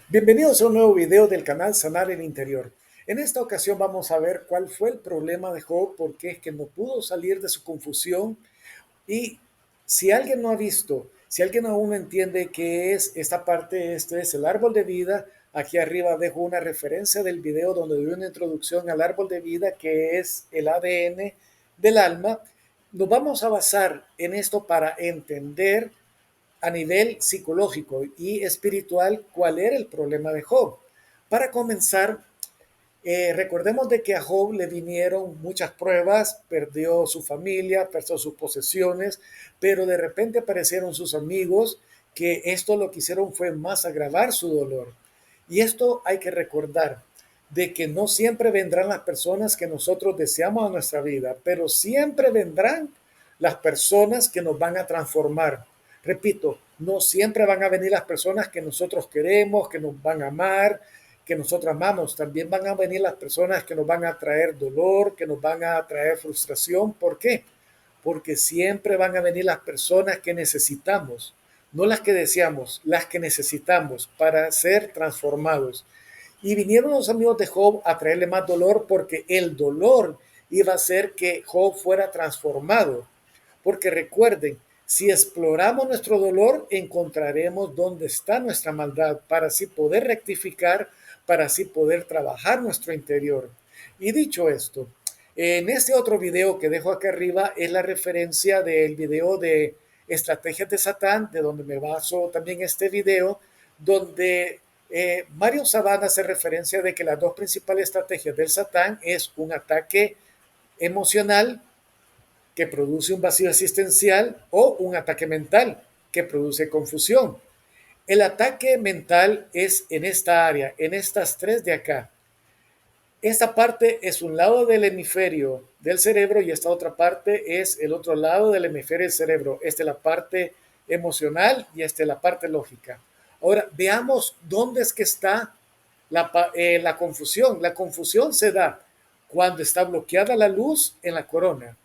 Bienvenidos a un nuevo video del canal Sanar el Interior. En esta ocasión vamos a ver cuál fue el problema de Job, por qué es que no pudo salir de su confusión y si alguien no ha visto, si alguien aún no entiende qué es esta parte, este es el árbol de vida. Aquí arriba dejo una referencia del video donde doy una introducción al árbol de vida que es el ADN del alma. Nos vamos a basar en esto para entender a nivel psicológico y espiritual cuál era el problema de Job. Para comenzar, recordemos de que a Job le vinieron muchas pruebas, perdió su familia, perdió sus posesiones, pero de repente aparecieron sus amigos que esto lo que hicieron fue más agravar su dolor. Y esto hay que recordar, de que no siempre vendrán las personas que nosotros deseamos a nuestra vida, pero siempre vendrán las personas que nos van a transformar. Repito, no siempre van a venir las personas que nosotros queremos, que nos van a amar, que nosotros amamos. También van a venir las personas que nos van a traer dolor, que nos van a traer frustración. ¿Por qué? Porque siempre van a venir las personas que necesitamos, no las que deseamos, las que necesitamos para ser transformados. Y vinieron los amigos de Job a traerle más dolor porque el dolor iba a hacer que Job fuera transformado. Porque recuerden, si exploramos nuestro dolor, encontraremos dónde está nuestra maldad para así poder rectificar, para así poder trabajar nuestro interior. Y dicho esto, en este otro video que dejo acá arriba es la referencia del video de Estrategias de Satán, de donde me baso también este video, donde Mario Sabana hace referencia de que las dos principales estrategias del Satán es un ataque emocional que produce un vacío existencial o un ataque mental que produce confusión. El ataque mental es en esta área, en estas tres de acá. Esta parte es un lado del hemisferio del cerebro y esta otra parte es el otro lado del hemisferio del cerebro. Esta es la parte emocional y esta es la parte lógica. Ahora, veamos dónde es que está la confusión. La confusión se da cuando está bloqueada la luz en la corona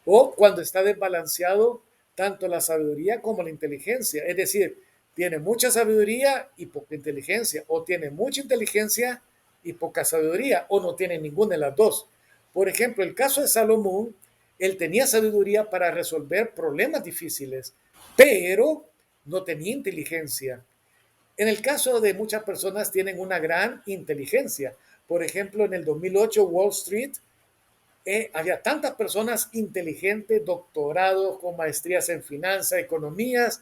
o cuando está desbalanceado tanto la sabiduría como la inteligencia. Es decir, tiene mucha sabiduría y poca inteligencia, o tiene mucha inteligencia y poca sabiduría, o no tiene ninguna de las dos. Por ejemplo, el caso de Salomón, él tenía sabiduría para resolver problemas difíciles, pero no tenía inteligencia. En el caso de muchas personas tienen una gran inteligencia. Por ejemplo, en el 2008 Wall Street había tantas personas inteligentes, doctorados, con maestrías en finanzas, economías,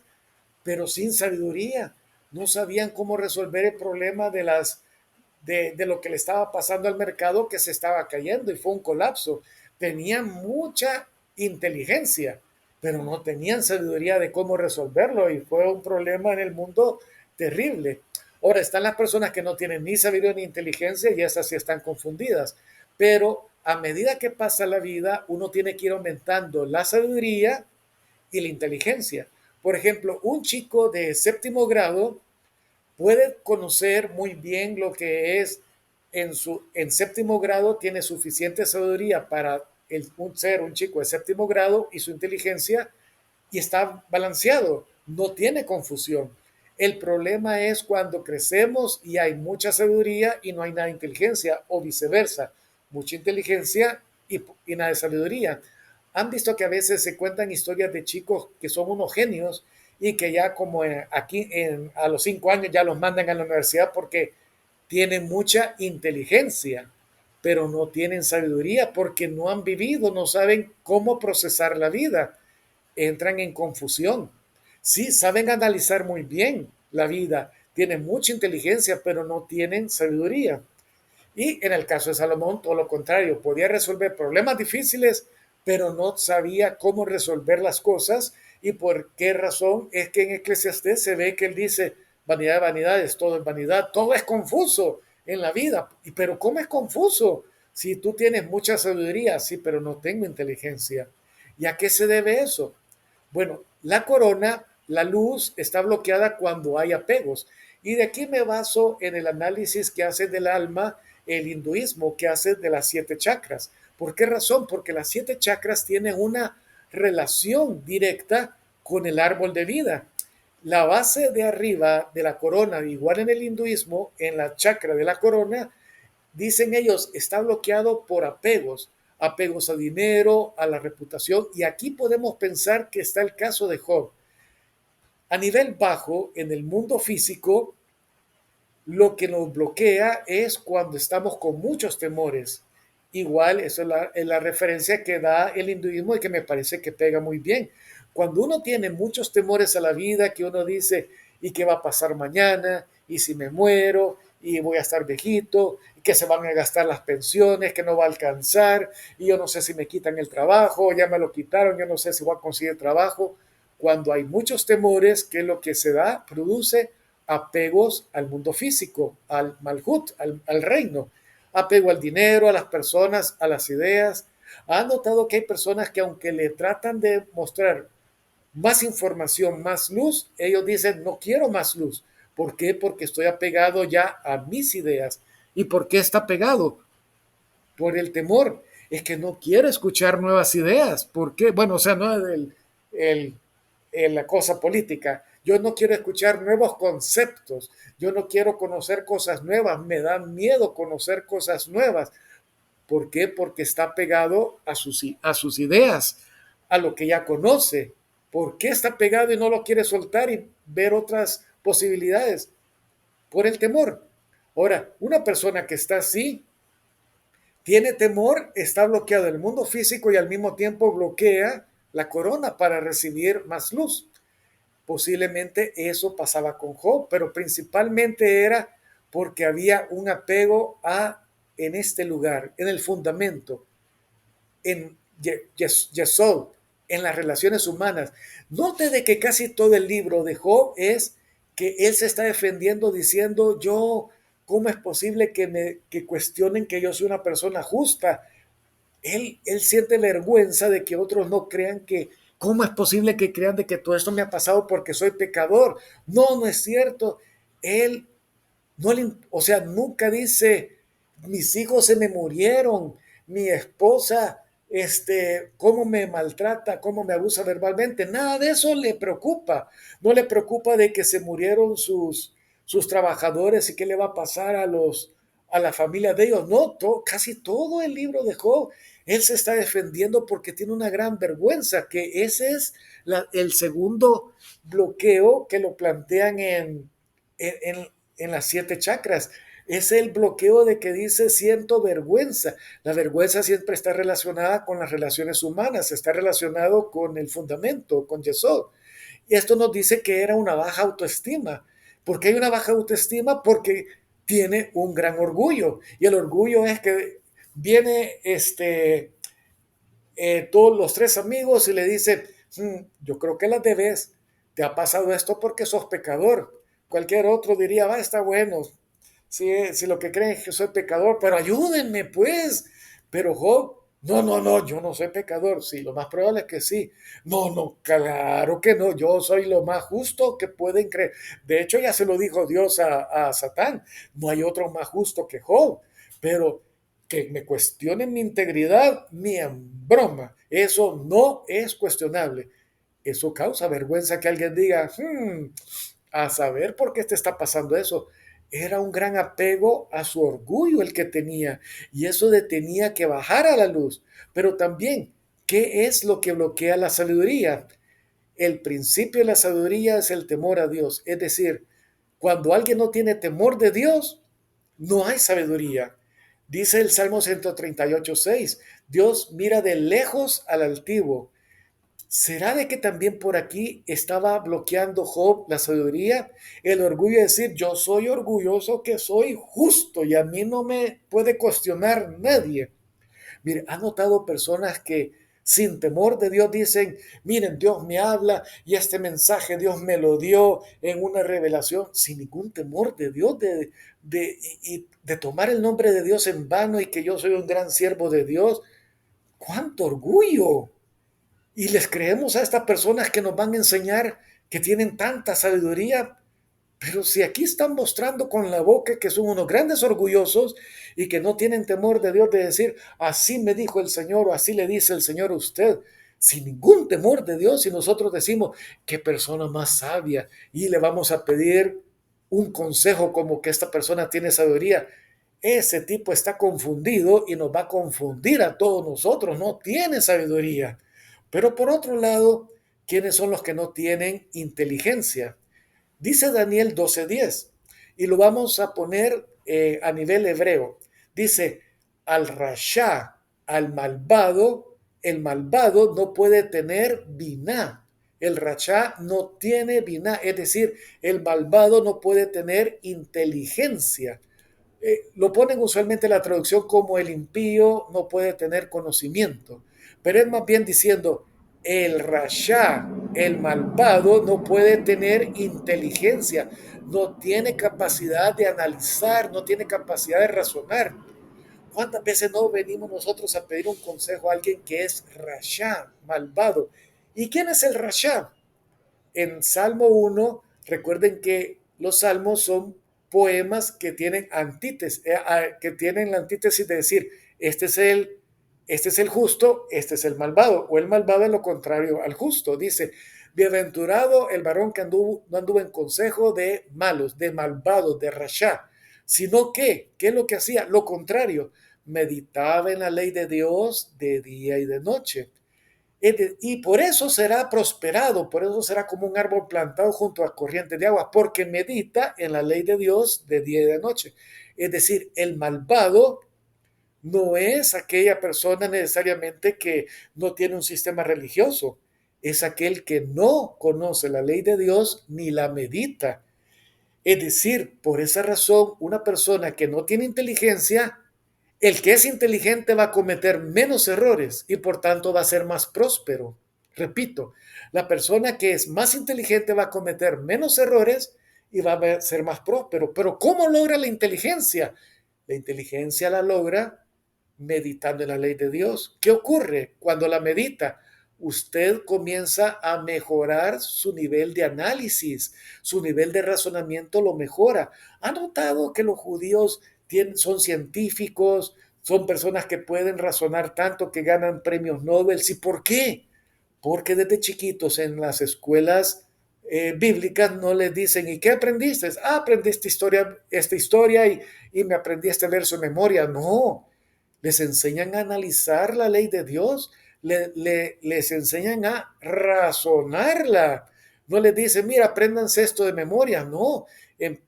pero sin sabiduría. No sabían cómo resolver el problema de lo que le estaba pasando al mercado, que se estaba cayendo y fue un colapso. Tenían mucha inteligencia, pero no tenían sabiduría de cómo resolverlo y fue un problema en el mundo terrible. Ahora están las personas que no tienen ni sabiduría ni inteligencia y esas sí están confundidas, pero a medida que pasa la vida, uno tiene que ir aumentando la sabiduría y la inteligencia. Por ejemplo, un chico de séptimo grado puede conocer muy bien lo que es en séptimo grado, tiene suficiente sabiduría para ser un chico de séptimo grado y su inteligencia y está balanceado, no tiene confusión. El problema es cuando crecemos y hay mucha sabiduría y no hay nada de inteligencia, o viceversa, mucha inteligencia y nada de sabiduría. Han visto que a veces se cuentan historias de chicos que son unos genios y que ya como aquí a los 5 años ya los mandan a la universidad porque tienen mucha inteligencia, pero no tienen sabiduría porque no han vivido, no saben cómo procesar la vida, entran en confusión. Sí, saben analizar muy bien la vida, tienen mucha inteligencia, pero no tienen sabiduría. Y en el caso de Salomón, todo lo contrario, podía resolver problemas difíciles, pero no sabía cómo resolver las cosas. ¿Y por qué razón? Es que en Eclesiastés se ve que él dice, vanidad de vanidades, todo es vanidad, todo es confuso en la vida. Pero ¿cómo es confuso? Si tú tienes mucha sabiduría, sí, pero no tengo inteligencia. ¿Y a qué se debe eso? Bueno, la corona, la luz, está bloqueada cuando hay apegos. Y de aquí me baso en el análisis que hace del alma el hinduismo, que hace de las 7 chakras. ¿Por qué razón? Porque las 7 chakras tienen una relación directa con el árbol de vida. La base de arriba de la corona, igual en el hinduismo, en la chakra de la corona, dicen ellos, está bloqueado por apegos, apegos a dinero, a la reputación, y aquí podemos pensar que está el caso de Job. A nivel bajo, en el mundo físico, lo que nos bloquea es cuando estamos con muchos temores. Igual, eso es la referencia que da el hinduismo y que me parece que pega muy bien. Cuando uno tiene muchos temores a la vida, que uno dice, ¿y qué va a pasar mañana? ¿Y si me muero? ¿Y voy a estar viejito? ¿Y que se van a gastar las pensiones? ¿Que no va a alcanzar? Y yo no sé si me quitan el trabajo, ya me lo quitaron, yo no sé si voy a conseguir trabajo. Cuando hay muchos temores, ¿qué es lo que se da? Produce apegos al mundo físico, al malhut, al reino, apego al dinero, a las personas, a las ideas. ¿Ha notado que hay personas que aunque le tratan de mostrar más información, más luz, ellos dicen, no quiero más luz? ¿Por qué? Porque estoy apegado ya a mis ideas. ¿Y por qué está pegado? Por el temor. Es que no quiero escuchar nuevas ideas. ¿Por qué? Bueno, o sea, no es la cosa política. Yo no quiero escuchar nuevos conceptos. Yo no quiero conocer cosas nuevas. Me da miedo conocer cosas nuevas. ¿Por qué? Porque está pegado a sus ideas, a lo que ya conoce. ¿Por qué está pegado y no lo quiere soltar y ver otras posibilidades? Por el temor. Ahora, una persona que está así, tiene temor, está bloqueado el mundo físico y al mismo tiempo bloquea la corona para recibir más luz. Posiblemente eso pasaba con Job, pero principalmente era porque había un apego en este lugar, en el fundamento, en Yesod, en las relaciones humanas. Note de que casi todo el libro de Job es que él se está defendiendo diciendo, ¿cómo es posible que cuestionen que yo soy una persona justa? Él siente vergüenza de que otros no crean que, ¿cómo es posible que crean de que todo esto me ha pasado porque soy pecador? No, no es cierto. Él no le, o sea, nunca dice, mis hijos se me murieron, mi esposa, cómo me maltrata, cómo me abusa verbalmente. Nada de eso le preocupa. No le preocupa de que se murieron sus trabajadores y qué le va a pasar a la familia de ellos. No, casi todo el libro de Job, él se está defendiendo porque tiene una gran vergüenza, que ese es el segundo bloqueo que lo plantean en, en las 7 chakras. Es el bloqueo de que dice siento vergüenza. La vergüenza siempre está relacionada con las relaciones humanas, está relacionado con el fundamento, con Yesod. Y esto nos dice que era una baja autoestima. ¿Por qué hay una baja autoestima? Porque tiene un gran orgullo. Y el orgullo es que viene todos los 3 amigos y le dicen, yo creo que las debes, te ha pasado esto porque sos pecador. Cualquier otro diría, va, está bueno, si lo que creen es que soy pecador, pero ayúdenme pues. Pero Job, no, no, no, yo no soy pecador. Sí, lo más probable es que sí. No, no, claro que no, yo soy lo más justo que pueden creer. De hecho, ya se lo dijo Dios a Satán, no hay otro más justo que Job, pero que me cuestionen mi integridad, ni en broma. Eso no es cuestionable. Eso causa vergüenza que alguien diga, a saber por qué te está pasando eso. Era un gran apego a su orgullo el que tenía y eso de tenía que bajar a la luz. Pero también, ¿qué es lo que bloquea la sabiduría? El principio de la sabiduría es el temor a Dios. Es decir, cuando alguien no tiene temor de Dios, no hay sabiduría. Dice el Salmo 138:6, Dios mira de lejos al altivo. ¿Será de que también por aquí estaba bloqueando Job la sabiduría? El orgullo de decir, yo soy orgulloso que soy justo y a mí no me puede cuestionar nadie. Mire, ¿ha notado personas que sin temor de Dios dicen, miren, Dios me habla y este mensaje Dios me lo dio en una revelación, sin ningún temor de Dios, de tomar el nombre de Dios en vano y que yo soy un gran siervo de Dios? ¡Cuánto orgullo! Y les creemos a estas personas que nos van a enseñar que tienen tanta sabiduría, pero si aquí están mostrando con la boca que son unos grandes orgullosos y que no tienen temor de Dios de decir, así me dijo el Señor o así le dice el Señor a usted. sin ningún temor de Dios, y nosotros decimos, qué persona más sabia, y le vamos a pedir un consejo como que esta persona tiene sabiduría. Ese tipo está confundido y nos va a confundir a todos nosotros, no tiene sabiduría. Pero por otro lado, ¿quiénes son los que no tienen inteligencia? Dice Daniel 12:10 y lo vamos a poner a nivel hebreo. Dice, al rasha, al malvado, el malvado no puede tener biná. El rasha no tiene biná, es decir, el malvado no puede tener inteligencia. Lo ponen usualmente en la traducción como el impío no puede tener conocimiento, pero es más bien diciendo el rasha, el malvado, no puede tener inteligencia, no tiene capacidad de analizar, no tiene capacidad de razonar. ¿Cuántas veces no venimos nosotros a pedir un consejo a alguien que es rasha, malvado? ¿Y quién es el rasha? En Salmo 1, recuerden que los salmos son poemas que tienen antítesis, que tienen la antítesis de decir, este es el justo, este es el malvado, o el malvado es lo contrario al justo. Dice, bienaventurado el varón que no anduvo en consejo de malos, de malvados, de rasha, sino que, ¿qué es lo que hacía? Lo contrario, meditaba en la ley de Dios de día y de noche. Y por eso será prosperado, por eso será como un árbol plantado junto a corrientes de agua, porque medita en la ley de Dios de día y de noche. Es decir, el malvado no es aquella persona necesariamente que no tiene un sistema religioso, es aquel que no conoce la ley de Dios ni la medita. Es decir, por esa razón, una persona que no tiene inteligencia, el que es inteligente va a cometer menos errores y por tanto va a ser más próspero. Repito, la persona que es más inteligente va a cometer menos errores y va a ser más próspero. Pero ¿cómo logra la inteligencia? La inteligencia la logra meditando en la ley de Dios. ¿Qué ocurre cuando la medita? Usted comienza a mejorar su nivel de análisis, su nivel de razonamiento lo mejora. ¿Ha notado que los judíos son científicos, son personas que pueden razonar tanto que ganan premios Nobel? ¿Y por qué? Porque desde chiquitos en las escuelas bíblicas no les dicen, ¿y qué aprendiste? Ah, aprendí esta historia y me aprendí este verso de memoria. No, les enseñan a analizar la ley de Dios, les enseñan a razonarla. No les dicen, mira, apréndanse esto de memoria. No,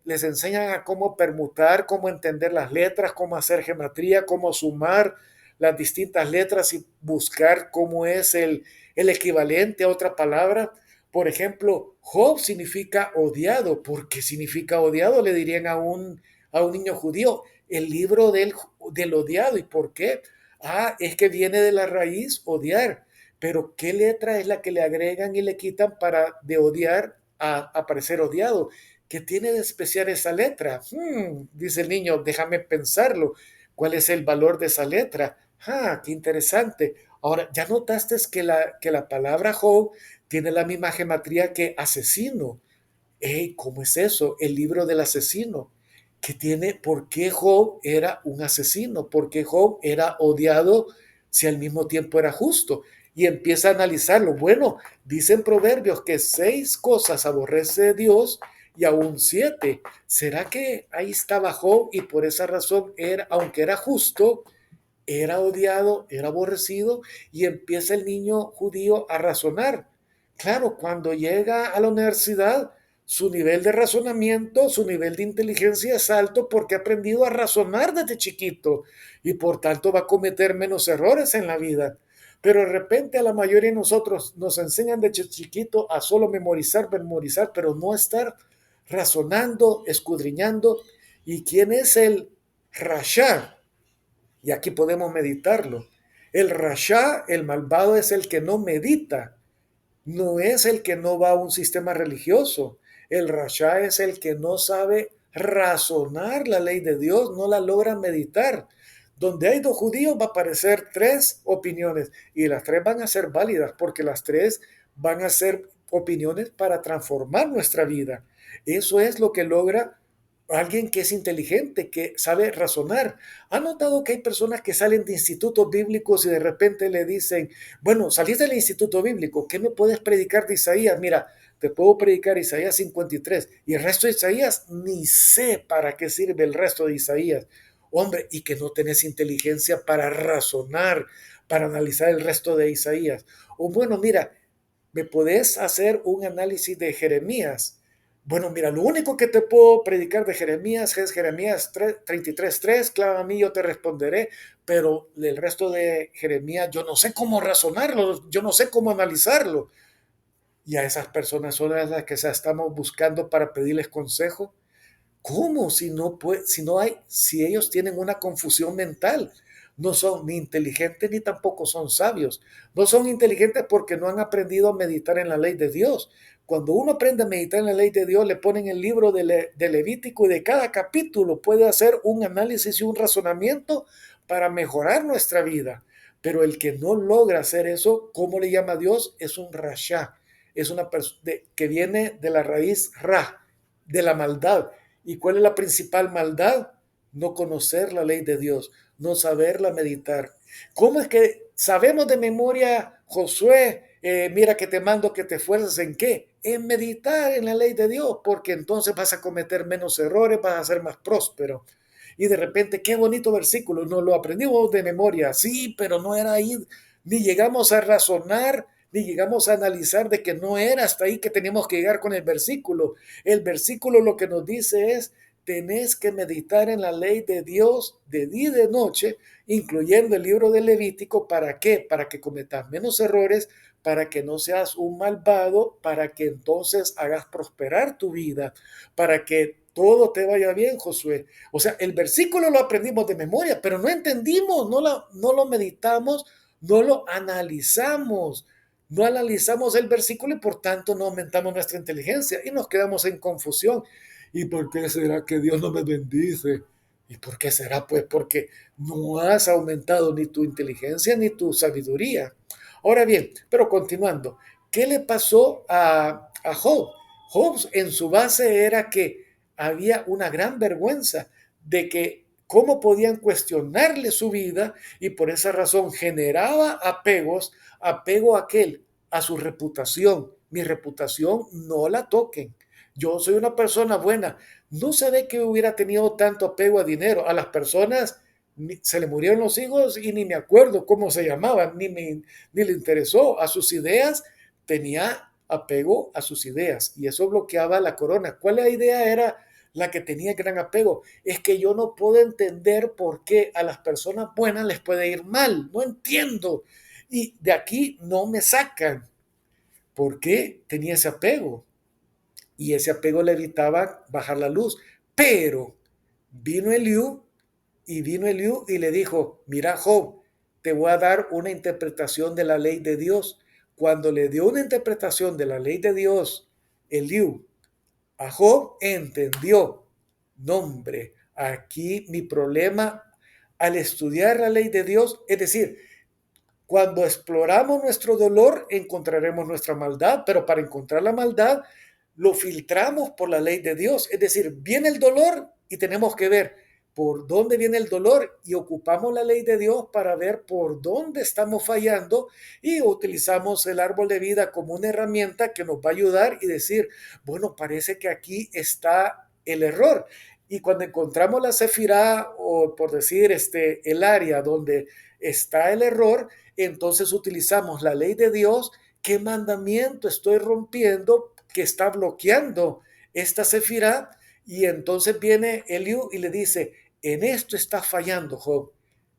les enseñan a cómo permutar, cómo entender las letras, cómo hacer geometría, cómo sumar las distintas letras y buscar cómo es el equivalente a otra palabra. Por ejemplo, Job significa odiado. ¿Por qué significa odiado? Le dirían a un niño judío. El libro del odiado. ¿Y por qué? Ah, es que viene de la raíz odiar. Pero ¿qué letra es la que le agregan y le quitan para de odiar a parecer odiado? ¿Qué tiene de especial esa letra? Dice el niño, déjame pensarlo. ¿Cuál es el valor de esa letra? Ah, qué interesante. Ahora, ¿ya notaste que la palabra Job tiene la misma gematría que asesino? Hey, ¿cómo es eso? El libro del asesino, que tiene por qué Job era un asesino, por qué Job era odiado si al mismo tiempo era justo. Y empieza a analizarlo. Bueno, dicen proverbios que 6 cosas aborrece Dios y aún 7. ¿Será que ahí estaba Job y por esa razón era, aunque era justo, era odiado, era aborrecido? Y empieza el niño judío a razonar. Claro, cuando llega a la universidad, su nivel de razonamiento, su nivel de inteligencia es alto porque ha aprendido a razonar desde chiquito y por tanto va a cometer menos errores en la vida. Pero de repente a la mayoría de nosotros nos enseñan desde chiquito a solo memorizar, memorizar, pero no estar razonando, escudriñando. ¿Y quién es el rasha? Y aquí podemos meditarlo. El rasha, el malvado, es el que no medita, no es el que no va a un sistema religioso. El rasha es el que no sabe razonar la ley de Dios, no la logra meditar. Donde hay 2 judíos va a aparecer 3 opiniones y las 3 van a ser válidas porque las 3 van a ser opiniones para transformar nuestra vida. Eso es lo que logra alguien que es inteligente, que sabe razonar. ¿Ha notado que hay personas que salen de institutos bíblicos y de repente le dicen, bueno, saliste del instituto bíblico, ¿qué me puedes predicar de Isaías? Mira, te puedo predicar Isaías 53 y el resto de Isaías, ni sé para qué sirve el resto de Isaías. Hombre, y que no tenés inteligencia para razonar, para analizar el resto de Isaías. O bueno, mira, ¿me podés hacer un análisis de Jeremías? Bueno, mira, lo único que te puedo predicar de Jeremías es Jeremías 33:3, clama a mí, yo te responderé, pero el resto de Jeremías yo no sé cómo razonarlo, yo no sé cómo analizarlo. Y a esas personas son las que estamos buscando para pedirles consejo. ¿Cómo? Si ellos tienen una confusión mental, no son ni inteligentes ni tampoco son sabios. No son inteligentes porque no han aprendido a meditar en la ley de Dios. Cuando uno aprende a meditar en la ley de Dios, le ponen el libro de Levítico y de cada capítulo puede hacer un análisis y un razonamiento para mejorar nuestra vida. Pero el que no logra hacer eso, ¿cómo le llama a Dios? Es un rasha, es una persona que viene de la raíz ra, de la maldad. ¿Y cuál es la principal maldad? No conocer la ley de Dios, no saberla meditar. ¿Cómo es que sabemos de memoria, Josué, mira que te mando que te esfuerces en qué? En meditar en la ley de Dios, porque entonces vas a cometer menos errores, vas a ser más próspero. Y de repente, qué bonito versículo, no lo aprendimos de memoria, sí, pero no era ahí, ni llegamos a razonar, ni llegamos a analizar de que no era hasta ahí que teníamos que llegar con el versículo. El versículo lo que nos dice es, tenés que meditar en la ley de Dios de día y de noche, incluyendo el libro de Levítico. ¿Para qué? Para que cometas menos errores, para que no seas un malvado, para que entonces hagas prosperar tu vida, para que todo te vaya bien, Josué. O sea, el versículo lo aprendimos de memoria, pero no entendimos, no lo meditamos, no lo analizamos. No analizamos el versículo y por tanto no aumentamos nuestra inteligencia y nos quedamos en confusión. ¿Y por qué será que Dios no me bendice? ¿Y por qué será? Pues porque no has aumentado ni tu inteligencia ni tu sabiduría. Ahora bien, pero continuando, ¿qué le pasó a Job? Job en su base era que había una gran vergüenza de que cómo podían cuestionarle su vida y por esa razón generaba apego a aquel, a su reputación. Mi reputación no la toquen. Yo soy una persona buena. No se ve que hubiera tenido tanto apego a dinero. A las personas se le murieron los hijos y ni me acuerdo cómo se llamaban, ni le interesó. A sus ideas tenía apego a sus ideas y eso bloqueaba la corona. ¿Cuál la idea era la que tenía gran apego? Es que yo no puedo entender por qué a las personas buenas les puede ir mal. No entiendo. Y de aquí no me sacan. ¿Por qué tenía ese apego? Y ese apego le evitaba bajar la luz. Pero vino Eliú y le dijo, mira Job, te voy a dar una interpretación de la ley de Dios. Cuando le dio una interpretación de la ley de Dios, Eliú a Job entendió, no hombre, aquí mi problema al estudiar la ley de Dios, es decir, cuando exploramos nuestro dolor, encontraremos nuestra maldad, pero para encontrar la maldad, lo filtramos por la ley de Dios. Es decir, viene el dolor y tenemos que ver por dónde viene el dolor y ocupamos la ley de Dios para ver por dónde estamos fallando y utilizamos el árbol de vida como una herramienta que nos va a ayudar y decir, bueno, parece que aquí está el error. Y cuando encontramos la sefirá o por decir el área donde está el error, entonces utilizamos la ley de Dios. ¿Qué mandamiento estoy rompiendo que está bloqueando esta sefirá? Y entonces viene Eliú y le dice, en esto está fallando Job.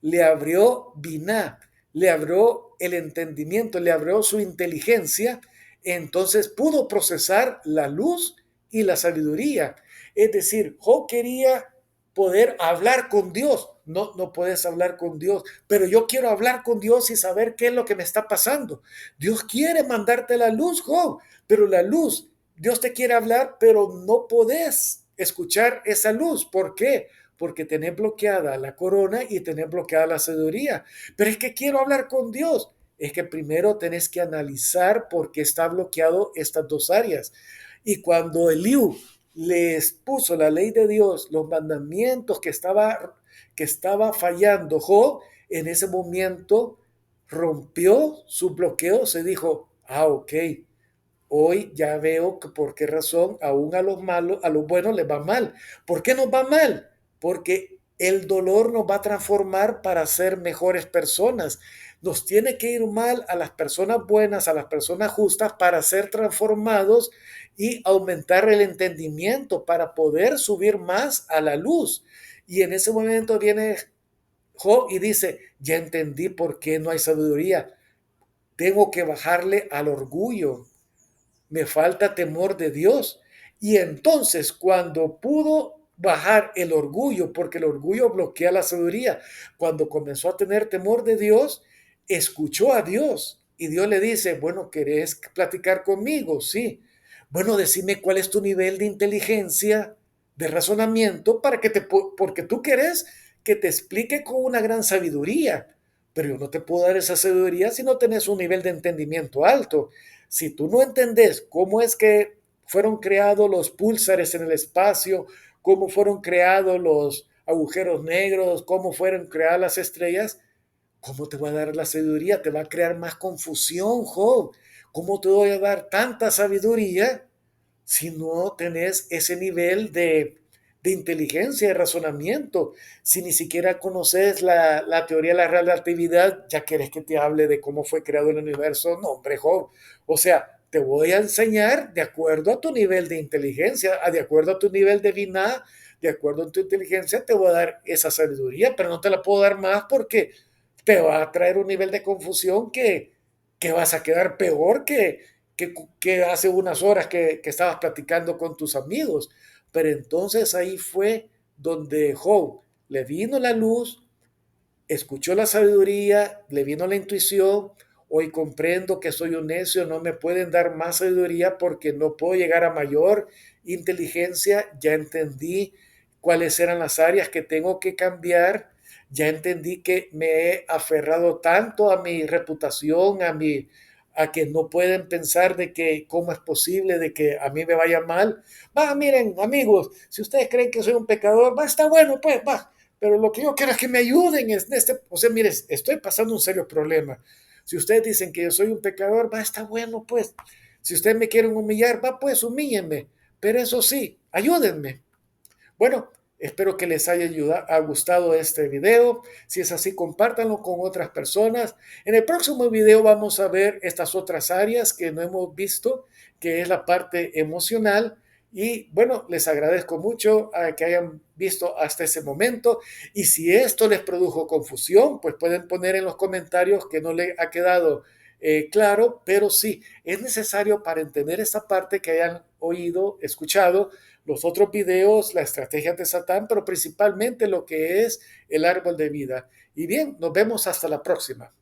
Le abrió Biná, le abrió el entendimiento, le abrió su inteligencia, entonces pudo procesar la luz y la sabiduría. Es decir, Job quería poder hablar con Dios. No, no puedes hablar con Dios, pero yo quiero hablar con Dios y saber qué es lo que me está pasando. Dios quiere mandarte la luz, Job, pero la luz, Dios te quiere hablar, pero no podés escuchar esa luz. ¿Por qué? Porque tenés bloqueada la corona y tenés bloqueada la sabiduría. Pero es que quiero hablar con Dios. Es que primero tenés que analizar por qué está bloqueado estas dos áreas. Y cuando Eliú les puso la ley de Dios, los mandamientos que estaba fallando Job, en ese momento rompió su bloqueo, se dijo, ok, hoy ya veo que por qué razón aún a los malos, a los buenos les va mal. ¿Por qué nos va mal? Porque el dolor nos va a transformar para ser mejores personas. Nos tiene que ir mal a las personas buenas, a las personas justas, para ser transformados y aumentar el entendimiento, para poder subir más a la luz. Y en ese momento viene Job y dice, ya entendí por qué no hay sabiduría. Tengo que bajarle al orgullo, me falta temor de Dios. Y entonces cuando pudo bajar el orgullo, porque el orgullo bloquea la sabiduría, cuando comenzó a tener temor de Dios, escuchó a Dios. Y Dios le dice, bueno, ¿querés platicar conmigo? Sí. Bueno, decime cuál es tu nivel de inteligencia, de razonamiento, porque tú querés que te explique con una gran sabiduría. Pero yo no te puedo dar esa sabiduría si no tenés un nivel de entendimiento alto. Si tú no entendés cómo es que fueron creados los púlsares en el espacio, cómo fueron creados los agujeros negros, cómo fueron creadas las estrellas, ¿cómo te va a dar la sabiduría? Te va a crear más confusión, Job. ¿Cómo te voy a dar tanta sabiduría si no tenés ese nivel de inteligencia, de razonamiento? Si ni siquiera conoces la teoría de la relatividad, ya quieres que te hable de cómo fue creado el universo. No, hombre, Job. O sea, te voy a enseñar de acuerdo a tu nivel de inteligencia, de acuerdo a tu nivel de biná, de acuerdo a tu inteligencia, te voy a dar esa sabiduría, pero no te la puedo dar más porque te va a traer un nivel de confusión que vas a quedar peor que hace unas horas que estabas platicando con tus amigos. Pero entonces ahí fue donde Job le vino la luz, escuchó la sabiduría, le vino la intuición. Hoy comprendo que soy un necio, no me pueden dar más sabiduría porque no puedo llegar a mayor inteligencia. Ya entendí cuáles eran las áreas que tengo que cambiar. Ya entendí que me he aferrado tanto a mi reputación, a que no pueden pensar de que cómo es posible de que a mí me vaya mal. Va, miren, amigos, si ustedes creen que soy un pecador, va, está bueno, pues, va, pero lo que yo quiero es que me ayuden en este, o sea, mire, estoy pasando un serio problema. Si ustedes dicen que yo soy un pecador, va, está bueno, pues. Si ustedes me quieren humillar, va, pues, humíllenme. Pero eso sí, ayúdenme. Bueno, espero que les haya gustado este video. Si es así, compártanlo con otras personas. En el próximo video vamos a ver estas otras áreas que no hemos visto, que es la parte emocional. Y bueno, les agradezco mucho a que hayan visto hasta ese momento. Y si esto les produjo confusión, pues pueden poner en los comentarios que no le ha quedado claro, pero sí, es necesario para entender esta parte que hayan oído, escuchado los otros videos, la estrategia de Satán, pero principalmente lo que es el árbol de vida. Y bien, nos vemos hasta la próxima.